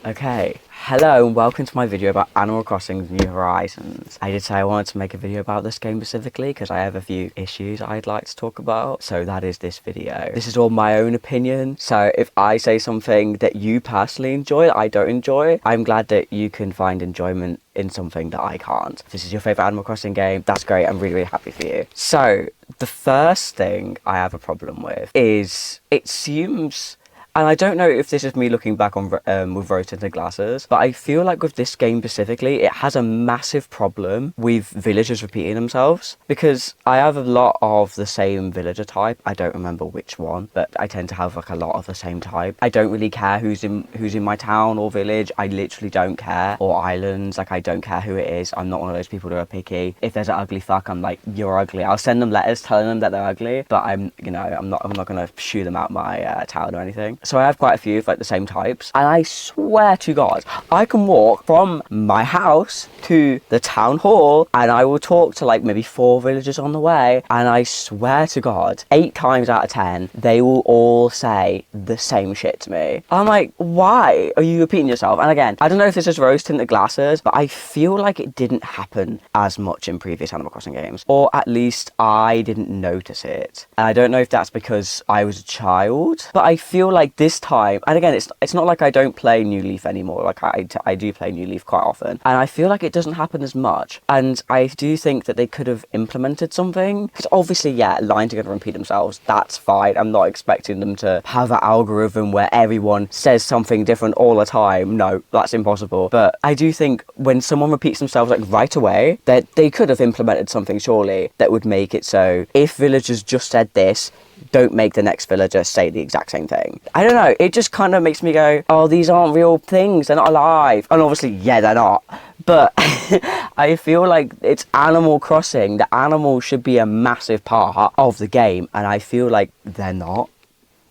Okay, hello and welcome to my video about Animal Crossing New Horizons. I did say I wanted to make a video about this game specifically because I have a few issues I'd like to talk about, so that is this video. This is all my own opinion, so if I say something that you personally enjoy that I don't enjoy, I'm glad that you can find enjoyment in something that I can't. If this is your favourite Animal Crossing game, that's great, I'm really happy for you. So, the first thing I have a problem with is it seems... And I don't know if this is me looking back on with rose-tinted glasses, but I feel like with this game specifically, it has a massive problem with villagers repeating themselves. Because I have a lot of the same villager type. I don't remember which one, but I tend to have like a lot of the same type. I don't really care who's in my town or village. I literally don't care. Or islands, like I don't care who it is. I'm not one of those people who are picky. If there's an ugly fuck, I'm like, you're ugly. I'll send them letters telling them that they're ugly, but I'm not gonna shoo them out my town or anything. So I have quite a few of like the same types, and I swear to God, I can walk from my house to the town hall and I will talk to like maybe 4 villagers on the way, and I swear to God, 8 times out of 10, they will all say the same shit to me. I'm like, why are you repeating yourself? And again, I don't know if this is rose-tinted glasses, but I feel like it didn't happen as much in previous Animal Crossing games, or at least I didn't notice it. And I don't know if that's because I was a child, but I feel like this time, and again, it's not like I don't play New Leaf anymore, like I do play New Leaf quite often, and I feel like it doesn't happen as much, and I do think that they could have implemented something, because obviously, yeah, line together and repeat themselves, that's fine. I'm not expecting them to have an algorithm where everyone says something different all the time. No, that's impossible. But I do think when someone repeats themselves like right away, that they could have implemented something surely that would make it so if villagers just said this, don't make the next villager say the exact same thing. I don't know, it just kind of makes me go, oh, these aren't real things, they're not alive. And obviously, yeah, they're not. But I feel like it's Animal Crossing. The animals should be a massive part of the game, and I feel like they're not.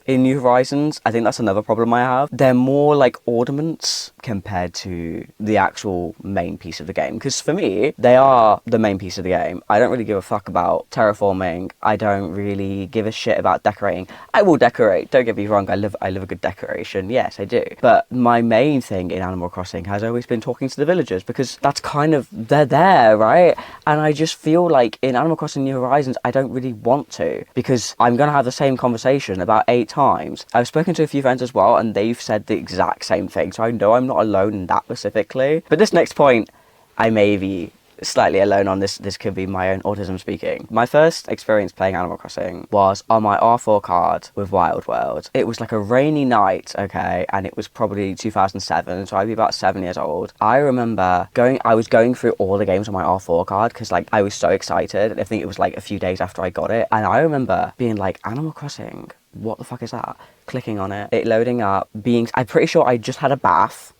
In New Horizons, I think that's another problem I have. They're more like ornaments compared to the actual main piece of the game. Because for me, they are the main piece of the game. I don't really give a fuck about terraforming. I don't really give a shit about decorating. I will decorate, don't get me wrong, I love a good decoration. Yes, I do. But my main thing in Animal Crossing has always been talking to the villagers, because that's kind of, they're there, right? And I just feel like in Animal Crossing New Horizons, I don't really want to, because I'm going to have the same conversation about 8 times. I've spoken to a few friends as well, and they've said the exact same thing, so I know I'm not alone in that specifically. But this next point, I may be slightly alone on. This could be my own autism speaking. My first experience playing Animal Crossing was on my R4 card with Wild World. It was like a rainy night, okay, and it was probably 2007, so I'd be about 7 years old. I remember I was going through all the games on my R4 card because like I was so excited. I think it was like a few days after I got it, and I remember being like, Animal Crossing, what the fuck is that? Clicking on it, it loading up, I'm pretty sure I just had a bath.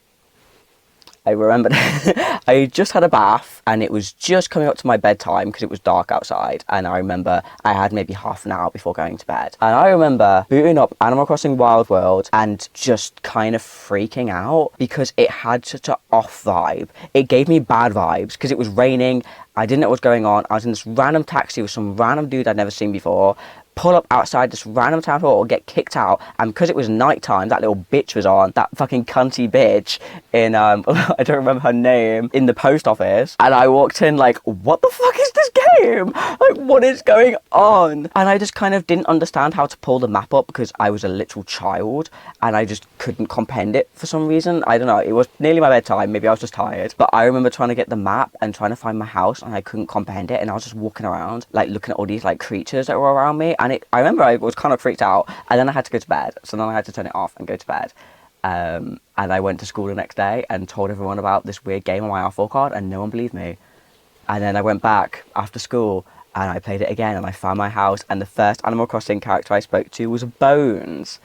I remembered I just had a bath and it was just coming up to my bedtime because it was dark outside, and I remember I had maybe half an hour before going to bed, and I remember booting up Animal Crossing Wild World and just kind of freaking out because it had such an off vibe. It gave me bad vibes because it was raining, I didn't know what was going on, I was in this random taxi with some random dude I'd never seen before, pull up outside this random town hall, get kicked out, and because it was nighttime, that little bitch was on, that fucking cunty bitch in, I don't remember her name, in the post office, and I walked in like, what the fuck is this game? Like, what is going on? And I just kind of didn't understand how to pull the map up because I was a literal child, and I just couldn't comprehend it for some reason. I don't know, it was nearly my bedtime, maybe I was just tired, but I remember trying to get the map and trying to find my house, and I couldn't comprehend it, and I was just walking around, like, looking at all these, like, creatures that were around me, and I remember I was kind of freaked out, and then I had to go to bed, so then I had to turn it off and go to bed. And I went to school the next day and told everyone about this weird game on my R4 card, and no one believed me. And then I went back after school and I played it again, and I found my house, and the first Animal Crossing character I spoke to was Bones,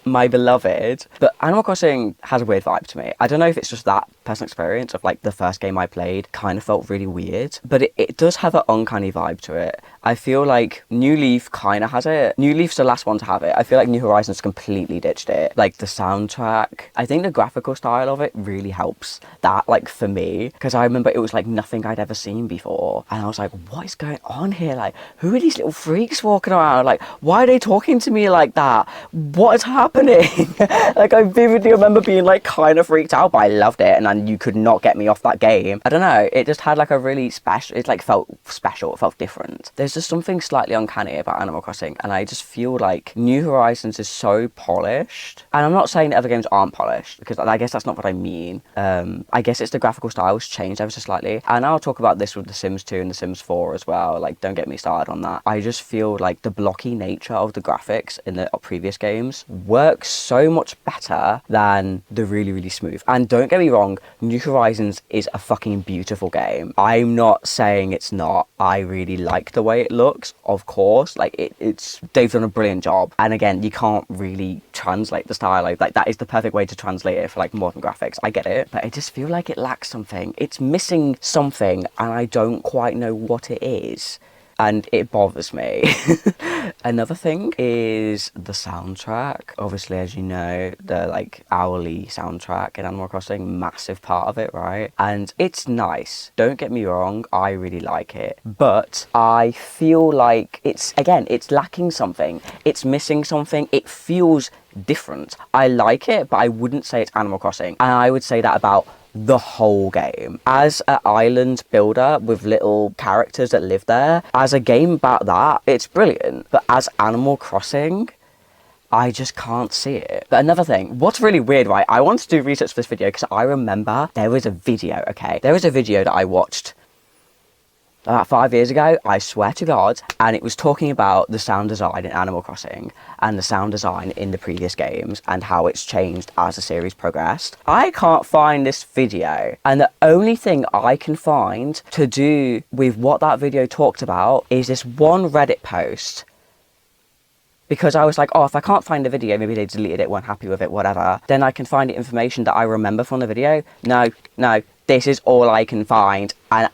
my beloved. But Animal Crossing has a weird vibe to me. I don't know if it's just that personal experience of like the first game I played kind of felt really weird, but it does have an uncanny vibe to it. I feel like New Leaf kind of has it. New Leaf's the last one to have it. I feel like New Horizons completely ditched it. Like the soundtrack, I think the graphical style of it really helps that, like for me, because I remember it was like nothing I'd ever seen before, and I was like, what is going on on here? Like, who are these little freaks walking around? Like, why are they talking to me like that? What is happening? Like, I vividly remember being like kind of freaked out, but I loved it, and then you could not get me off that game. I don't know, it just had like a really special, it like felt special, it felt different. There's just something slightly uncanny about Animal Crossing, and I just feel like New Horizons is so polished. And I'm not saying that other games aren't polished, because I guess that's not what I mean. I guess it's the graphical styles changed ever so slightly, and I'll talk about this with The Sims 2 and The Sims 4 as well. Like, don't get me started on that. I just feel like the blocky nature of the graphics in the previous games works so much better than the really, really smooth. And don't get me wrong, New Horizons is a fucking beautiful game. I'm not saying it's not. I really like the way it looks, of course. Like, it's they've done a brilliant job. And again, you can't really translate the style. Like, that is the perfect way to translate it for like modern graphics. I get it, but I just feel like it lacks something. It's missing something, and I don't quite know what it is. And it bothers me. Another thing is the soundtrack. Obviously, as you know, the like hourly soundtrack in Animal Crossing, massive part of it, right? And it's nice. Don't get me wrong, I really like it. But I feel like it's lacking something. It's missing something. It feels different. I like it, but I wouldn't say it's Animal Crossing. And I would say that about the whole game. As an island builder with little characters that live there, as a game about that, it's brilliant. But as Animal Crossing, I just can't see it. But another thing, what's really weird, right? I wanted to do research for this video because I remember there was a video, okay? There was a video that I watched about 5 years ago, I swear to God, and it was talking about the sound design in Animal Crossing and the sound design in the previous games and how it's changed as the series progressed. I can't find this video, and the only thing I can find to do with what that video talked about is this one Reddit post. Because I was like, oh, if I can't find the video, maybe they deleted it, weren't happy with it, whatever, then I can find the information that I remember from the video. No, this is all I can find. And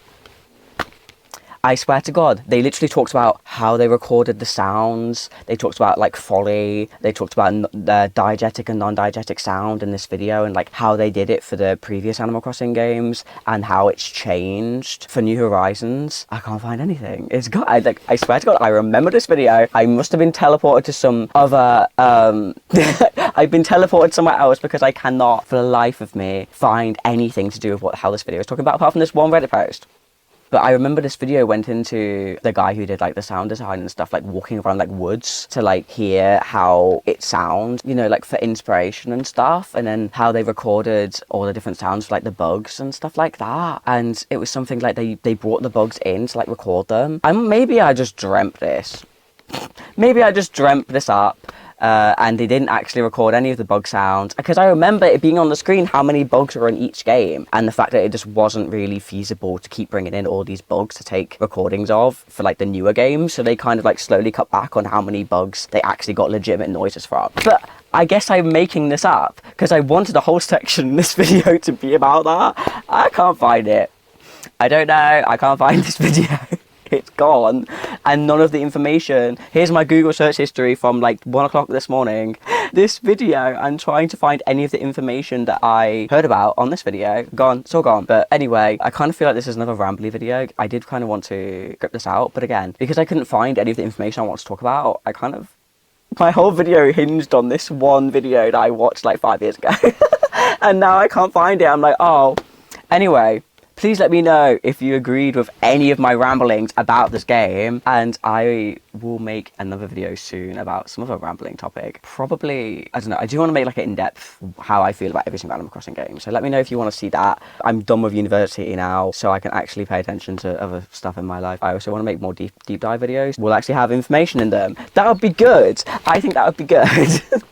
I swear to God, they literally talked about how they recorded the sounds. They talked about like Foley. They talked about the diegetic and non-diegetic sound in this video, and like how they did it for the previous Animal Crossing games and how it's changed for New Horizons. I can't find anything. It's got, I swear to God, I remember this video. I must have been teleported to some other, I've been teleported somewhere else because I cannot for the life of me find anything to do with how this video is talking about apart from this one Reddit post. But I remember this video went into the guy who did like the sound design and stuff, like walking around like woods to like hear how it sounds, you know, like for inspiration and stuff, and then how they recorded all the different sounds for like the bugs and stuff like that. And it was something like they brought the bugs in to like record them. And maybe I just dreamt this. Maybe I just dreamt this up. And they didn't actually record any of the bug sounds, because I remember it being on the screen how many bugs were in each game, and the fact that it just wasn't really feasible to keep bringing in all these bugs to take recordings of for like the newer games, so they kind of like slowly cut back on how many bugs they actually got legitimate noises from. But I guess I'm making this up because I wanted a whole section in this video to be about that. I can't find it. I don't know, I can't find this video. It's gone, and none of the information. Here's my Google search history from like 1 o'clock this morning. This video, I'm trying to find any of the information that I heard about on this video. Gone, it's all gone. But anyway, I kind of feel like this is another rambly video. I did kind of want to script this out, but again, because I couldn't find any of the information I want to talk about, my whole video hinged on this one video that I watched like 5 years ago. And now I can't find it. I'm like, oh. Anyway, please let me know if you agreed with any of my ramblings about this game, and I will make another video soon about some other rambling topic. Probably, I don't know, I do want to make like an in-depth how I feel about every single Animal Crossing game, so let me know if you want to see that. I'm done with university now, so I can actually pay attention to other stuff in my life. I also want to make more deep dive videos. We'll actually have information in them. That would be good. I think that would be good.